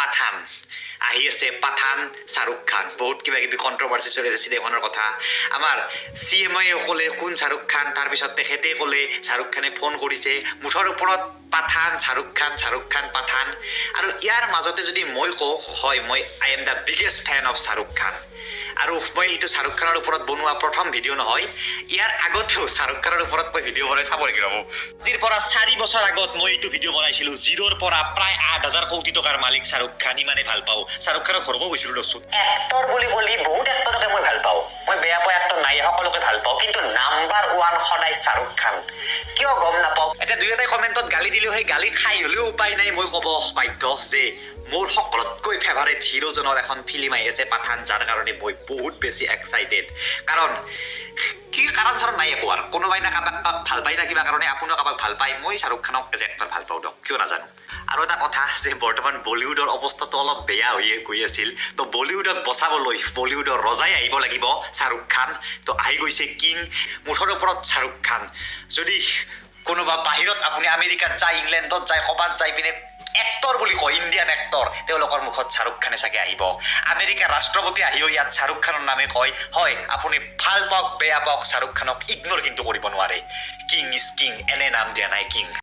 পাঠান আহি আছে পাঠান শাহ ৰুখ খান বহুত কিবা কিবি কন্ট্ৰোভাৰ্সি চলি আছে চিনেমাখনৰ কথা আমাৰ CMA ক'লে কোন শাহ ৰুখ খান তাৰপিছত তেখেতে ক'লে শাহ ৰুখ খানে ফোন কৰিছে মুঠৰ ওপৰত পাঠান শাহ ৰুখ খান পাঠান আৰু ইয়াৰ মাজতে যদি মই কওঁ হয় মই I am the biggest fan of Shah Rukh Khan আৰু মই এইটো শাহ ৰুখ খানৰ ওপৰত বনোৱা প্ৰথম ভিডিঅ' নহয় ইয়াৰ আগতেও শাহ ৰূখ খানৰ ওপৰত মই ভিডিঅ' বনাই চাব লাগিব যিৰ পৰা 4 বছৰ আগত মই এইটো ভিডিঅ' বনাইছিলো জিৰোৰ পৰা প্ৰায় 8,000 কোটি টকাৰ মালিক শাহ ৰূখ খান ইমানে ভাল পাওঁ শাহ ৰূখ খানৰ ঘৰকো গৈছিলো দকচোন এক্টৰ বুলি ক'লি বহুত এক্টৰকে মই ভাল পাওঁ মই বেয়া পোৱা এক্টৰ নাই সকলোকে ভাল পাওঁ কিন্তু নাম্বাৰ 1 সদায় শাহ ৰূখ খান কিয় গম নাপাওঁ এটা দুই এটাই কমেণ্টত গালি দিলেও সেই গালি খাই হ'লেও উপায় নাই মই ক'ব বাধ্য যে মোৰ সকলোতকৈ ফেভাৰেট হিৰোজনৰ এখন ফিল্ম আহি আছে পাঠান যাৰ কাৰণে মই বহুত বেছি এক্সাইটেড কাৰণ কি কাৰণ ছাৰ নাই একো আৰু কোনোবাই না কাবাক ভাল পাই না কিবা কাৰণে আপুনিও কাবাক ভাল পায় মই শাহ ৰূখ খানক এজ এক্টৰ ভাল পাওঁ দিয়ক কিয় নাজানো আৰু এটা কথা যে বৰ্তমান বলিউডৰ অৱস্থাটো অলপ বেয়া হৈ গৈ আছিল তো বলিউডক বচাবলৈ বলিউডৰ ৰজাই আহিব লাগিব শাহ ৰূখ খান তো আহি গৈছে কিং মুঠৰ ওপৰত শাহ ৰূখ খান যদি কোনোবা বাহিৰত আপুনি আমেৰিকাত যায় ইংলেণ্ডত যায় ক'বাত যাই পিনে এক্টৰ বুলি কয় ইণ্ডিয়ান এক্টৰ তেওঁলোকৰ মুখত শাহ ৰূখ খানে চাগে আহিব আমেৰিকাৰ ৰাষ্ট্ৰপতি আহিও ইয়াত শাহ ৰূখ খানৰ নামে কয় হয় আপুনি ভাল পাওক বেয়া পাওক শাহ ৰূখ খানক ইগনোৰ কিন্তু কৰিব নোৱাৰে কিং ইজ কিং এনে নাম দিয়া নাই কিং